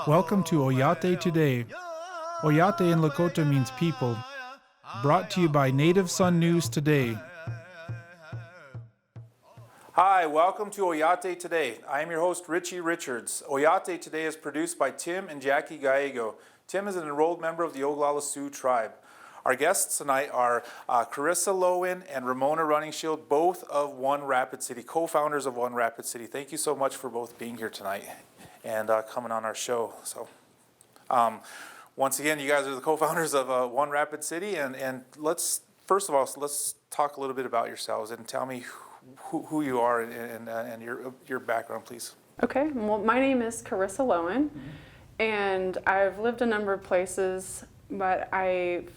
Welcome to Oyate Today. Oyate in Lakota means people. Brought to you by Native Sun News Today. Hi, welcome to Oyate Today. I am your host, Richie Richards. Oyate Today is produced by Tim and Jackie Gallego. Tim is an enrolled member of the Oglala Sioux tribe. Our guests tonight are Karissa Loewen and Ramona Running Shield, both of One Rapid City, co-founders of One Rapid City. Thank you so much for both being here tonight and coming on our show. So, once again, you guys are the co-founders of One Rapid City, and let's first of all let's talk a little bit about yourselves and tell me who you are and your background, please. Okay. Well, my name is Karissa Loewen, and I've lived a number of places. But actually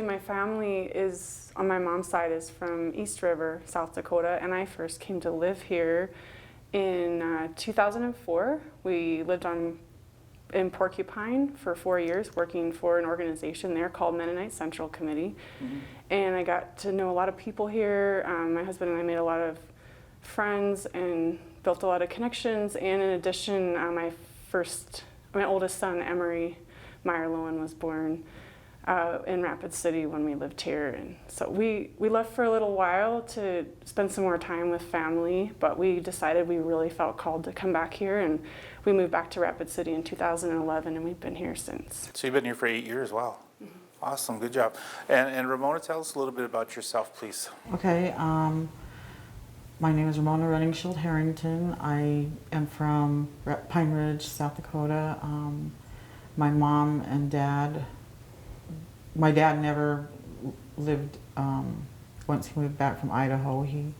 my family is, on my mom's side, is from East River, South Dakota, and I first came to live here in 2004. We lived in Porcupine for 4 years, working for an organization there called Mennonite Central Committee. And I got to know a lot of people here. My husband and I made a lot of friends and built a lot of connections. And in addition, my oldest son, Emery Meyer Loewen, was born in Rapid City when we lived here. And so we left for a little while to spend some more time with family, but we decided we really felt called to come back here, and we moved back to Rapid City in 2011, and we've been here since. So you've been here for 8 years, wow. Awesome, good job. And Ramona, tell us a little bit about yourself, please. Okay, my name is Ramona Running Shield Herrington. I am from Pine Ridge, South Dakota. My mom and dad, my dad never lived, once he moved back from Idaho, he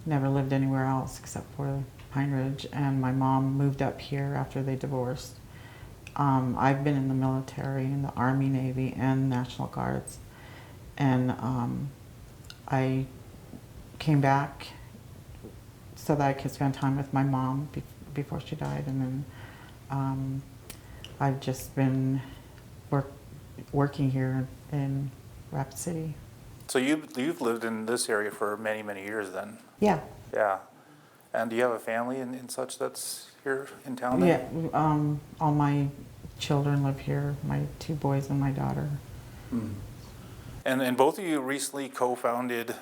never lived anywhere else except for Pine Ridge, and my mom moved up here after they divorced. I've been in the military, in the Army, Navy, and National Guards, and I came back so that I could spend time with my mom before she died, and then I've just been working here in Rapid City. So you've lived in this area for many, many years then? Yeah. Yeah. And do you have a family and such that's here in town then? Yeah, all my children live here, my 2 boys and my daughter. And both of you recently co-founded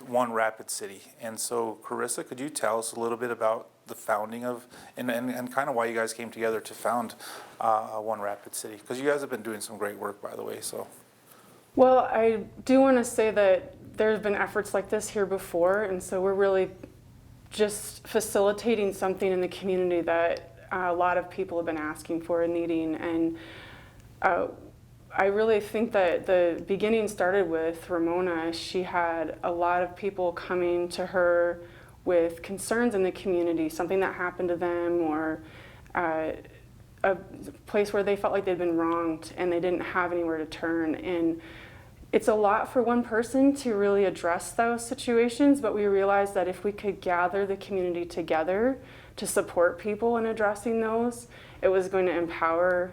One Rapid City. And so, Karissa, could you tell us a little bit about the founding of, and kind of why you guys came together to found One Rapid City? Because you guys have been doing some great work, by the way, so. Well, I do want to say that there's been efforts like this here before, and so we're really just facilitating something in the community that a lot of people have been asking for and needing. And I really think that the beginning started with Ramona. She had a lot of people coming to her with concerns in the community, something that happened to them, or a place where they felt like they'd been wronged and they didn't have anywhere to turn. And it's a lot for one person to really address those situations, but we realized that if we could gather the community together to support people in addressing those, it was going to empower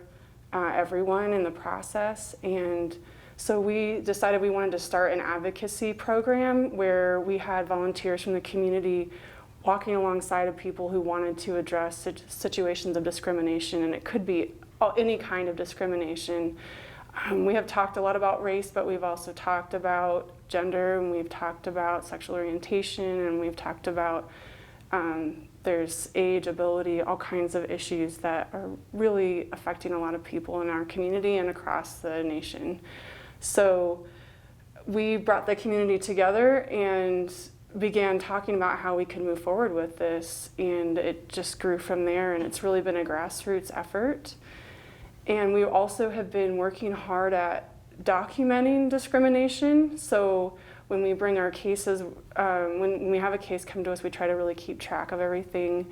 everyone in the process. And so we decided we wanted to start an advocacy program where we had volunteers from the community walking alongside of people who wanted to address situations of discrimination, and it could be any kind of discrimination. We have talked a lot about race, but we've also talked about gender, and we've talked about sexual orientation, and we've talked about there's age, ability, all kinds of issues that are really affecting a lot of people in our community and across the nation. So we brought the community together and began talking about how we could move forward with this, and it just grew from there, and it's really been a grassroots effort. And we also have been working hard at documenting discrimination. So when we bring our cases, when we have a case come to us, we try to really keep track of everything.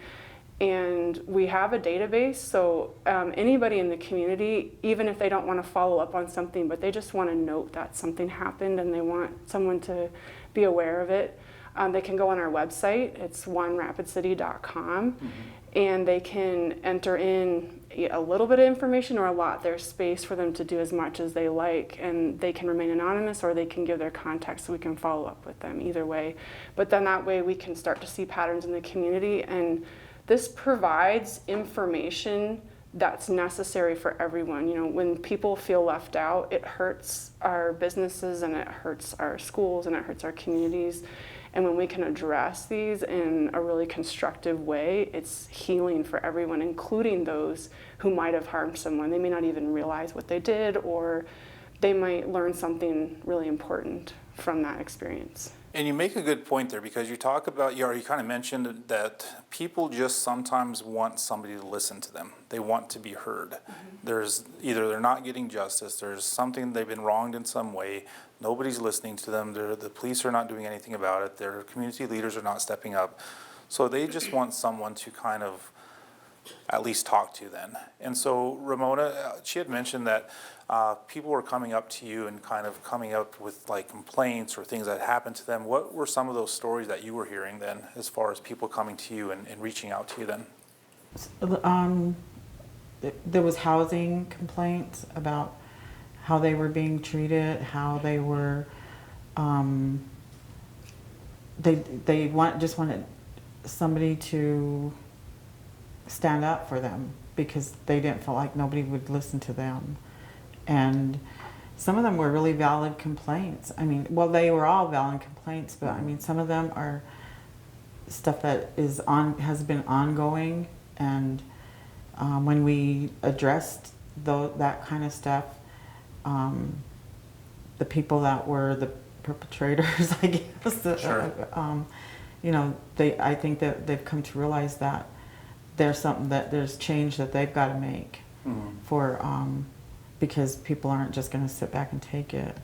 And we have a database, so anybody in the community, even if they don't want to follow up on something, but they just want to note that something happened and they want someone to be aware of it, they can go on our website. It's onerapidcity.com, and they can enter in a little bit of information or a lot. There's space for them to do as much as they like, and they can remain anonymous or they can give their contact so we can follow up with them either way. But then that way we can start to see patterns in the community, and this provides information that's necessary for everyone. You know, when people feel left out, it hurts our businesses and it hurts our schools and it hurts our communities. And when we can address these in a really constructive way, it's healing for everyone, including those who might have harmed someone. They may not even realize what they did, or they might learn something really important from that experience. And you make a good point there, because you talk about, you kind of mentioned that people just sometimes want somebody to listen to them. They want to be heard. There's either they're not getting justice, there's something, they've been wronged in some way, nobody's listening to them, the police are not doing anything about it, their community leaders are not stepping up. So they just want someone to kind of at least talk to then. And so Ramona, she had mentioned that people were coming up to you and kind of coming up with like complaints or things that happened to them. What were some of those stories that you were hearing then, as far as people coming to you and reaching out to you then? There was housing complaints about how they were being treated, how they were, just wanted somebody to stand up for them because they didn't feel like nobody would listen to them. And some of them were really valid complaints. I mean, well, they were all valid complaints, but I mean, some of them are stuff that has been ongoing. And when we addressed that kind of stuff, the people that were the perpetrators, I guess, Sure. You know, I think that they've come to realize that there's change that they've got to make for because people aren't just going to sit back and take it.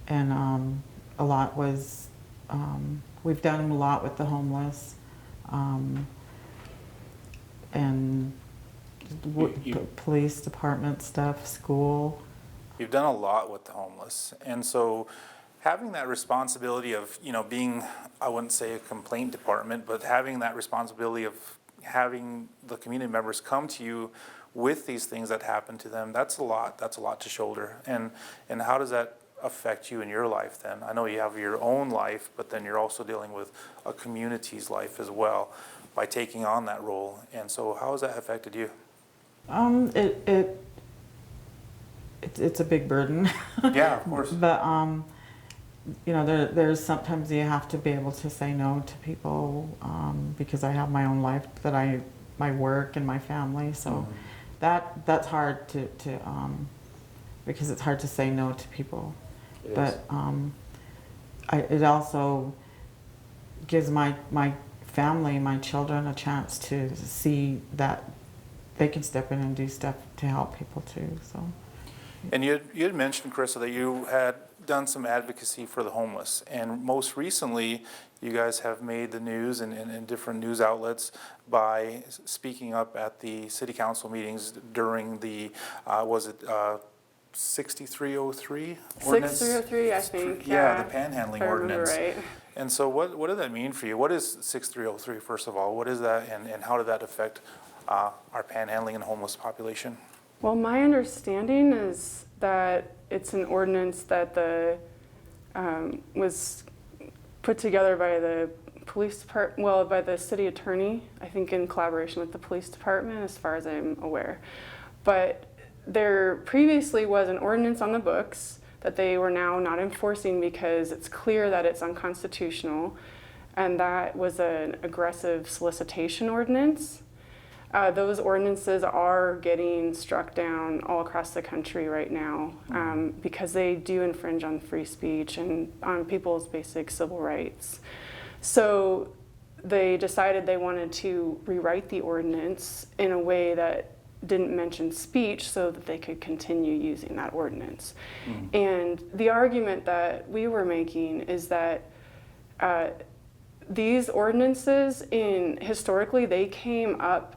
And a lot was we've done a lot with the homeless and police department stuff, school. You've done a lot with the homeless, and so having that responsibility of, you know, being, I wouldn't say a complaint department, but having that responsibility of having the community members come to you with these things that happen to them, that's a lot to shoulder. And how does that affect you in your life then? I know you have your own life, but then you're also dealing with a community's life as well by taking on that role. And so how has that affected you? It's a big burden. Yeah, of course. But you know, there's sometimes you have to be able to say no to people because I have my own life, my work and my family. So that's hard to because it's hard to say no to people. But it also gives my family, my children, a chance to see that they can step in and do stuff to help people too. So. And you had mentioned, Karissa, that you had done some advocacy for the homeless, and most recently you guys have made the news in different news outlets by speaking up at the city council meetings during the, was it 6303 ordinance? 6303, I think. Yeah, the panhandling if I remember ordinance. right. And so what did that mean for you? What is 6303, first of all? What is that, and how did that affect our panhandling and homeless population? Well, my understanding is that it's an ordinance that was put together by the police department, well, by the city attorney, I think in collaboration with the police department, as far as I'm aware. But there previously was an ordinance on the books that they were now not enforcing because it's clear that it's unconstitutional, and that was an aggressive solicitation ordinance. Those ordinances are getting struck down all across the country right now because they do infringe on free speech and on people's basic civil rights. So they decided they wanted to rewrite the ordinance in a way that didn't mention speech so that they could continue using that ordinance. And the argument that we were making is that these ordinances, historically, they came up,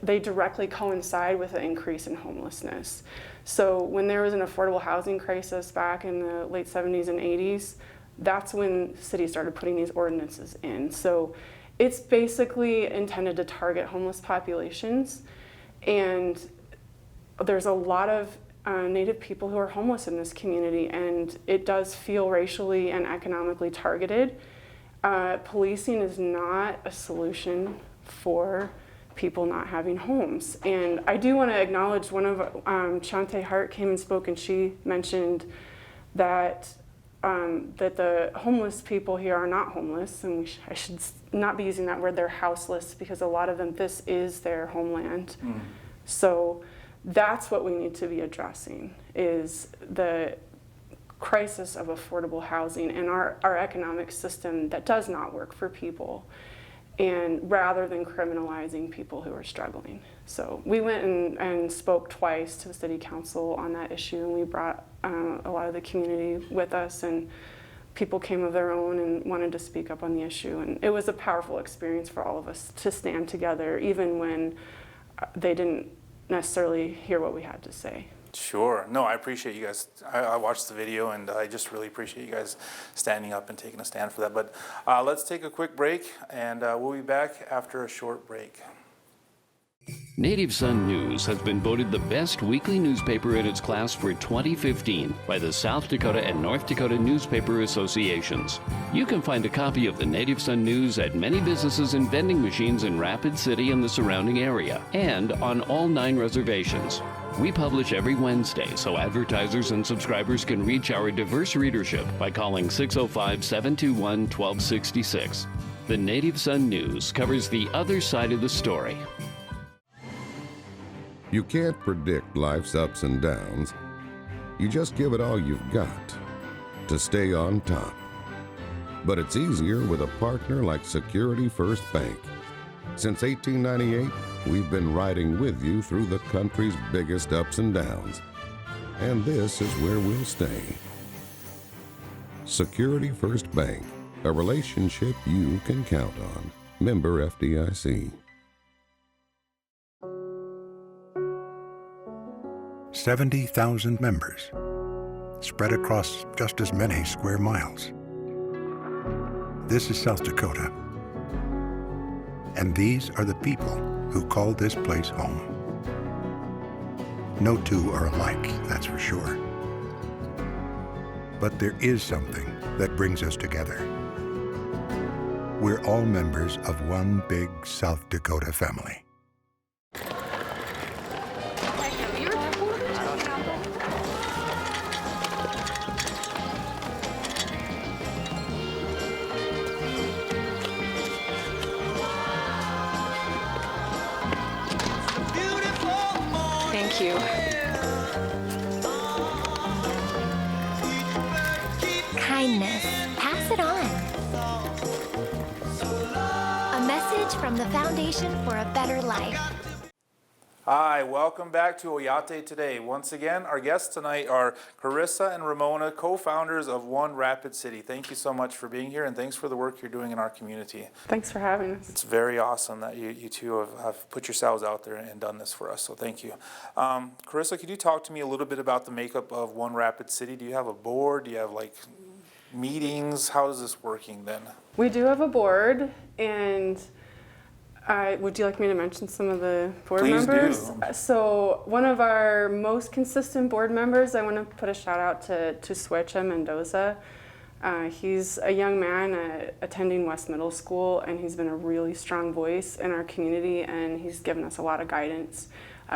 they directly coincide with an increase in homelessness. So when there was an affordable housing crisis back in the late 70s and 80s, that's when the city started putting these ordinances in. So it's basically intended to target homeless populations, and there's a lot of Native people who are homeless in this community, and it does feel racially and economically targeted. Policing is not a solution for people not having homes. And I do want to acknowledge one of Chante Hart came and spoke, and she mentioned that that the homeless people here are not homeless, and I should not be using that word, they're houseless, because a lot of them, this is their homeland. So that's what we need to be addressing, is the crisis of affordable housing and our economic system that does not work for people, and rather than criminalizing people who are struggling. So we went and spoke twice to the city council on that issue, and we brought a lot of the community with us, and people came of their own and wanted to speak up on the issue. And it was a powerful experience for all of us to stand together, even when they didn't necessarily hear what we had to say. Sure. No, I appreciate you guys. I watched the video, and I just really appreciate you guys standing up and taking a stand for that. But let's take a quick break, and we'll be back after a short break. Native Sun News has been voted the best weekly newspaper in its class for 2015 by the South Dakota and North Dakota Newspaper Associations. You can find a copy of the Native Sun News at many businesses and vending machines in Rapid City and the surrounding area, and on all 9 reservations. We publish every Wednesday, so advertisers and subscribers can reach our diverse readership by calling 605-721-1266. The Native Sun News covers the other side of the story. You can't predict life's ups and downs. You just give it all you've got to stay on top. But it's easier with a partner like Security First Bank. Since 1898, we've been riding with you through the country's biggest ups and downs. And this is where we'll stay. Security First Bank, a relationship you can count on. Member FDIC. 70,000 members, spread across just as many square miles. This is South Dakota, and these are the people who call this place home. No two are alike, that's for sure. But there is something that brings us together. We're all members of one big South Dakota family. Thank you. Kindness. Pass it on. A message from the Foundation for a Better Life. Hi, welcome back to Oyate Today. Once again, our guests tonight are Karissa and Ramona, co-founders of One Rapid City. Thank you so much for being here, and thanks for the work you're doing in our community. Thanks for having us. It's very awesome that you two have put yourselves out there and done this for us, so thank you. Karissa, could you talk to me a little bit about the makeup of One Rapid City? Do you have a board? Do you have like meetings? How is this working then? We do have a board, and would you like me to mention some of the board Please members? do. So one of our most consistent board members, I want to put a shout out to Suecha Mendoza. He's a young man attending West Middle School, and he's been a really strong voice in our community, and he's given us a lot of guidance.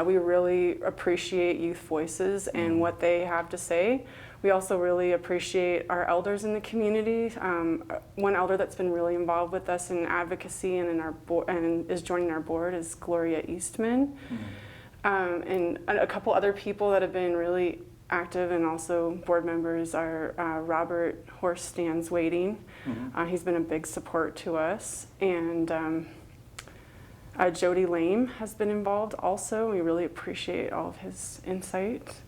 We really appreciate youth voices and what they have to say. We also really appreciate our elders in the community. One elder that's been really involved with us in advocacy and in our and is joining our board is Gloria Eastman. And a couple other people that have been really active and also board members are Robert Horst Stands Waiting. He's been a big support to us. And Jody Lame has been involved also. We really appreciate all of his insight.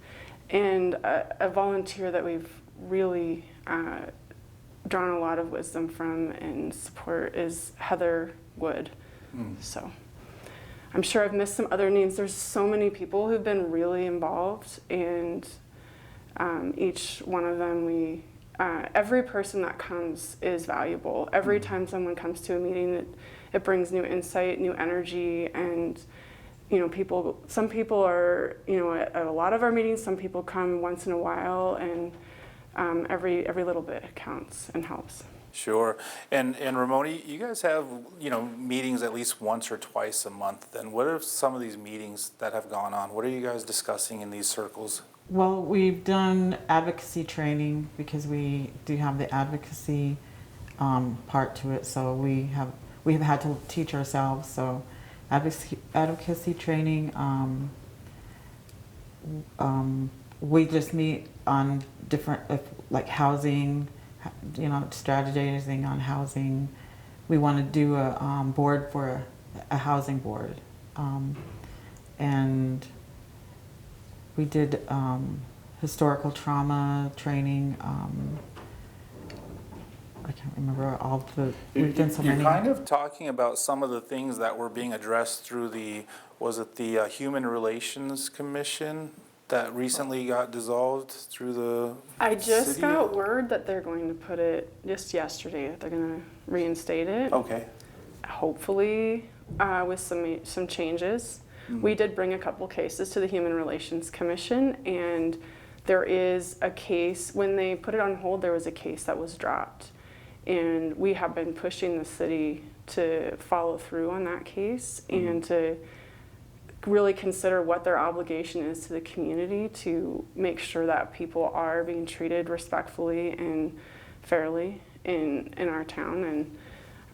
And a volunteer that we've really drawn a lot of wisdom from and support is Heather Wood. So I'm sure I've missed some other names. There's so many people who've been really involved, and each one of them we every person that comes is valuable. Every time someone comes to a meeting, it brings new insight, new energy, and some people are, at a lot of our meetings, some people come once in a while, and every little bit counts and helps. Sure. And Ramona, you guys have, meetings at least once or twice a month. And what are some of these meetings that have gone on? What are you guys discussing in these circles? Well, we've done advocacy training because we do have the advocacy part to it. So we have had to teach ourselves. So advocacy training. We just meet on different, like housing, strategizing on housing. We want to do a board for a housing board. And we did historical trauma training. I can't remember all the, we've done so many. You're kind of talking about some of the things that were being addressed through the Human Relations Commission that recently got dissolved through the I just city? got word that they're going to put it, just yesterday, that they're going to reinstate it. Okay. Hopefully with some changes. We did bring a couple cases to the Human Relations Commission, and there is a case, when they put it on hold, there was a case that was dropped. And we have been pushing the city to follow through on that case and to really consider what their obligation is to the community to make sure that people are being treated respectfully and fairly in our town.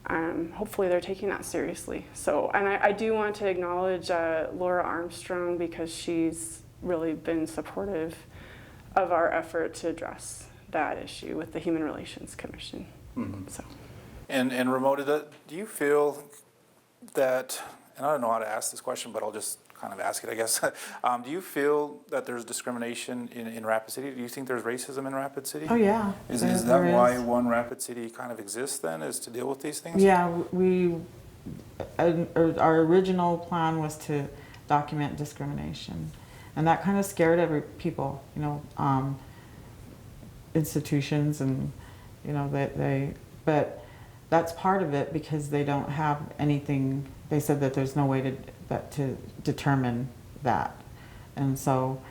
And hopefully they're taking that seriously. So, and I do want to acknowledge Laura Armstrong, because she's really been supportive of our effort to address that issue with the Human Relations Commission. So. And Ramona, do you feel that, and I don't know how to ask this question, but I'll just kind of ask it, I guess. Do you feel that there's discrimination in Rapid City? Do you think there's racism in Rapid City? Oh yeah. Is that why One Rapid City kind of exists then, is to deal with these things? Yeah, our original plan was to document discrimination, and that kind of scared people, institutions, and but that's part of it, because they don't have anything. They said that there's no way to determine that, and so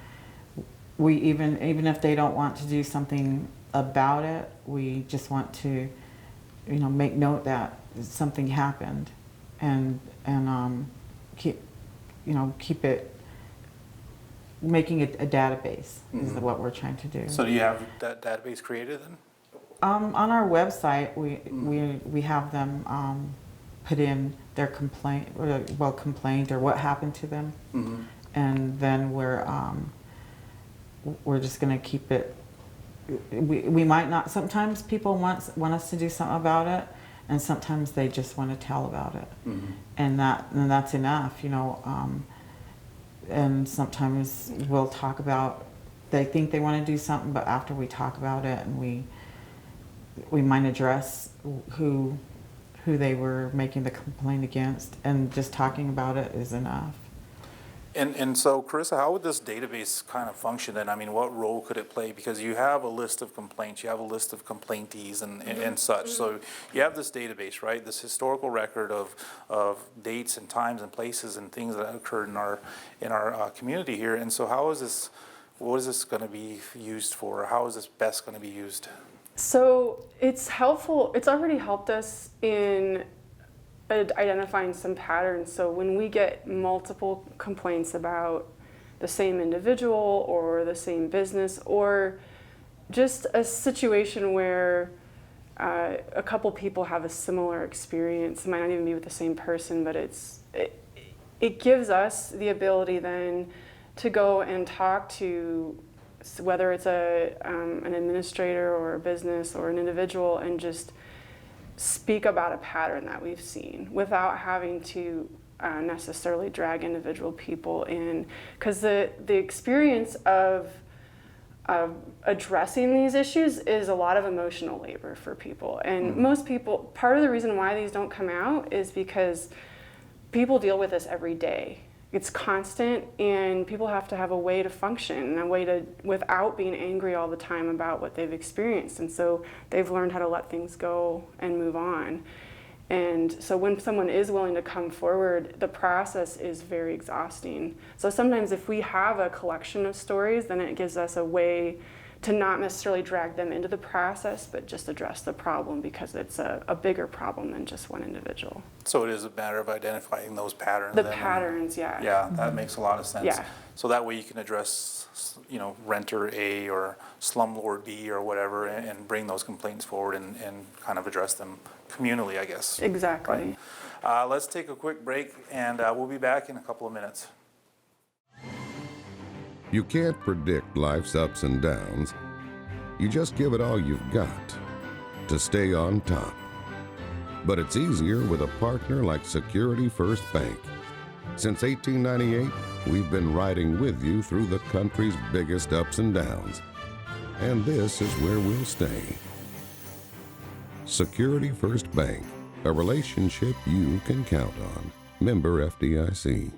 we even if they don't want to do something about it, we just want to, make note that something happened, and keep it, making it a database is what we're trying to do. So do you have that database created then? On our website, we have them put in their complaint, or what happened to them, and then we're just going to keep it. We might not. Sometimes people want us to do something about it, and sometimes they just want to tell about it, and that's enough, and sometimes we'll talk about. They think they want to do something, but after we talk about it, and we might address who they were making the complaint against, and just talking about it is enough. And so, Karissa, how would this database kind of function then? I mean, what role could it play? Because you have a list of complaints, you have a list of complaintees and such. So you have this database, right? This historical record of dates and times and places and things that occurred in our community here. And so what is this going to be used for? How is this best going to be used? So it's helpful. It's already helped us in identifying some patterns. So when we get multiple complaints about the same individual or the same business, or just a situation where a couple people have a similar experience, it might not even be with the same person, but it gives us the ability then to go and talk to, whether it's an administrator or a business or an individual, and just speak about a pattern that we've seen without having to necessarily drag individual people in. Because the experience of addressing these issues is a lot of emotional labor for people. And most people, part of the reason why these don't come out is because people deal with this every day. it's constant, and people have to have a way to function and a way to, without being angry all the time about what they've experienced. And so they've learned how to let things go and move on. And so when someone is willing to come forward, the process is very exhausting. So sometimes if we have a collection of stories, then it gives us a way to not necessarily drag them into the process, but just address the problem, because it's a bigger problem than just one individual. So it is a matter of identifying those patterns. The then, patterns, yeah. Yeah, that makes a lot of sense. Yeah. So that way you can address, renter A or slumlord B or whatever, and bring those complaints forward and kind of address them communally, I guess. Exactly. Right. Let's take a quick break, and we'll be back in a couple of minutes. You can't predict life's ups and downs. You just give it all you've got to stay on top. But it's easier with a partner like Security First Bank. Since 1898, we've been riding with you through the country's biggest ups and downs. And this is where we'll stay. Security First Bank, a relationship you can count on. Member FDIC.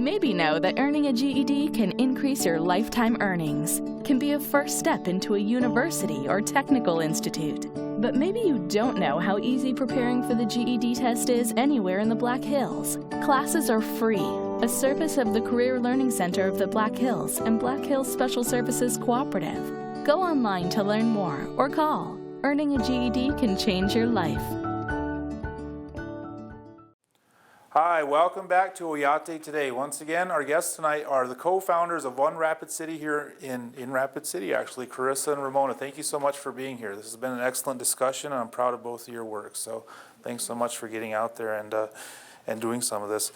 Maybe know that earning a GED can increase your lifetime earnings, can be a first step into a university or technical institute. But maybe you don't know how easy preparing for the GED test is anywhere in the Black Hills. Classes are free, a service of the Career Learning Center of the Black Hills and Black Hills Special Services Cooperative. Go online to learn more or call. Earning a GED can change your life. Hi, welcome back to Oyate Today. Once again, our guests tonight are the co-founders of One Rapid City here in Rapid City, actually, Karissa and Ramona. Thank you so much for being here. This has been an excellent discussion, and I'm proud of both of your work. So thanks so much for getting out there and doing some of this.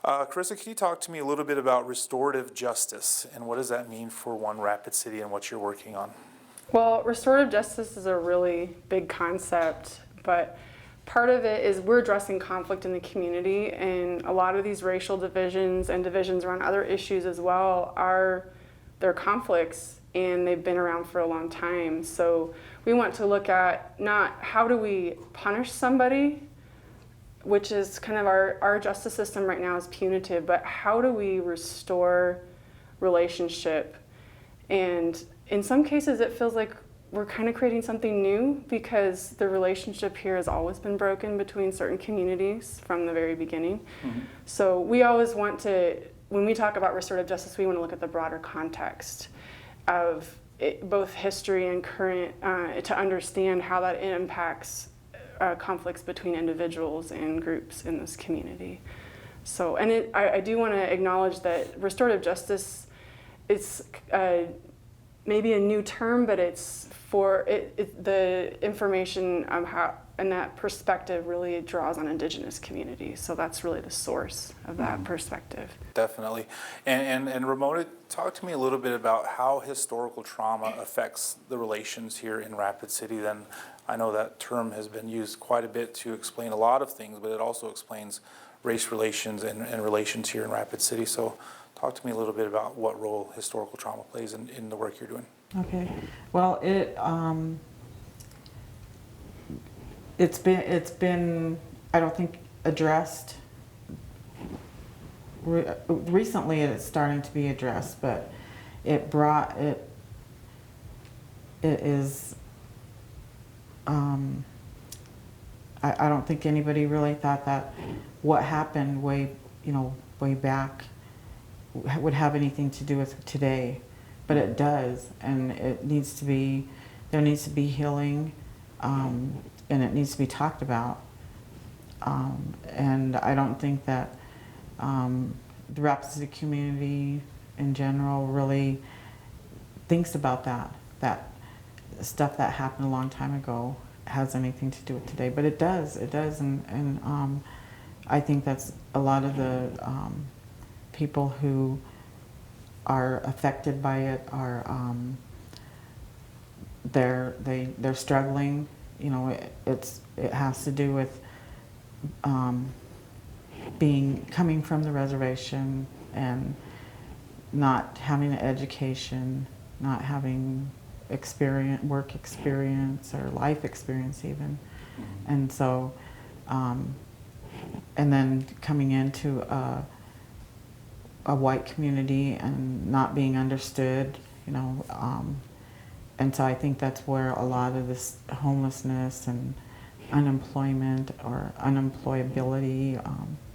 Karissa, can you talk to me a little bit about restorative justice, and what does that mean for One Rapid City and what you're working on? Well, restorative justice is a really big concept, but part of it is we're addressing conflict in the community, and a lot of these racial divisions and divisions around other issues as well they're conflicts, and they've been around for a long time. So we want to look at not how do we punish somebody, which is kind of our justice system right now is punitive, but how do we restore relationship? And in some cases it feels like we're kind of creating something new, because the relationship here has always been broken between certain communities from the very beginning. Mm-hmm. So we always want to, when we talk about restorative justice, we want to look at the broader context of both history and current to understand how that impacts conflicts between individuals and groups in this community. So, and I do want to acknowledge that restorative justice is maybe a new term, but it's for the information of how, and that perspective really draws on Indigenous communities. So that's really the source of that perspective. Definitely. And Ramona, talk to me a little bit about how historical trauma affects the relations here in Rapid City. Then I know that term has been used quite a bit to explain a lot of things, but it also explains race relations and relations here in Rapid City. So talk to me a little bit about what role historical trauma plays in the work you're doing. Okay. Well, it's been I don't think addressed. Recently, it's starting to be addressed, but it is I don't think anybody really thought that what happened way back would have anything to do with today, but it does, and it needs to be. There needs to be healing, and it needs to be talked about. And I don't think that the Rapid City community in general really thinks about that stuff that happened a long time ago has anything to do with today, but it does, and I think that's a lot of the people who are affected by it are they're struggling. You know, it has to do with coming from the reservation and not having an education, not having work experience or life experience even. And so, and then coming into a white community and not being understood, you know, and so I think that's where a lot of this homelessness and unemployment or unemployability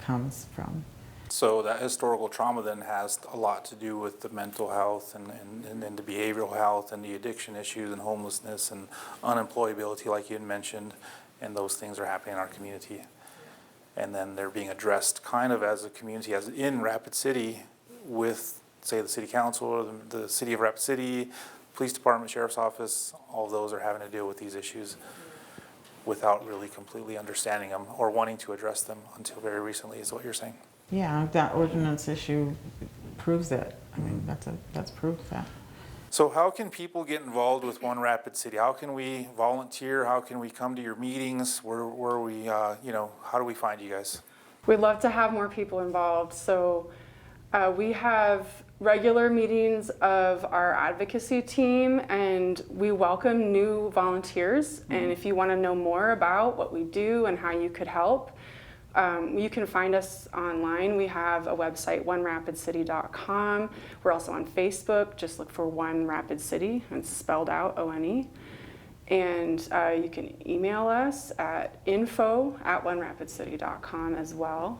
comes from. So that historical trauma then has a lot to do with the mental health and the behavioral health and the addiction issues and homelessness and unemployability, like you had mentioned, and those things are happening in our community. And then they're being addressed kind of as a community, as in Rapid City, with, say, the city council or the city of Rapid City, police department, sheriff's office. All of those are having to deal with these issues without really completely understanding them or wanting to address them until very recently, is what you're saying. Yeah, that ordinance issue proves it. I mean, that's proof of that. So how can people get involved with One Rapid City? How can we volunteer? How can we come to your meetings? Where we, how do we find you guys? We'd love to have more people involved. So we have regular meetings of our advocacy team, and we welcome new volunteers. And if you want to know more about what we do and how you could help, you can find us online. We have a website, onerapidcity.com. We're also on Facebook. Just look for One Rapid City, and it's spelled out, O-N-E. And you can email us at info@onerapidcity.com as well.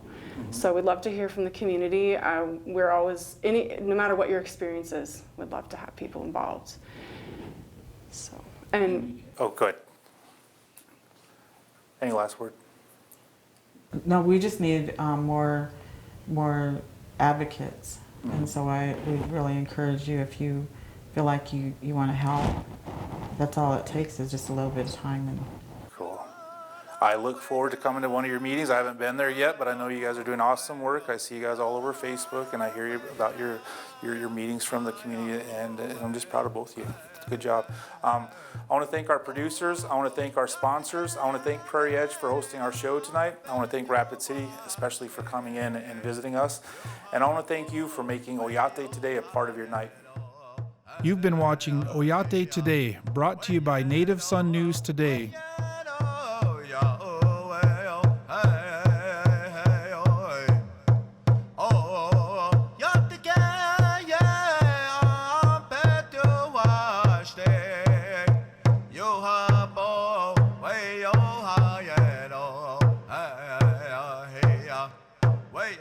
So we'd love to hear from the community. We're always, no matter what your experience is, we'd love to have people involved. So, and Oh, good. Any last word? No, we just need more advocates, and so we really encourage you, if you feel like you want to help. That's all it takes, is just a little bit of time. And Cool. I look forward to coming to one of your meetings. I haven't been there yet, but I know you guys are doing awesome work. I see you guys all over Facebook, and I hear about your meetings from the community, and I'm just proud of both of you. Good job. I want to thank our producers. I want to thank our sponsors. I want to thank Prairie Edge for hosting our show tonight. I want to thank Rapid City, especially for coming in and visiting us. And I want to thank you for making Oyate Today a part of your night. You've been watching Oyate Today, brought to you by Native Sun News Today. Wait,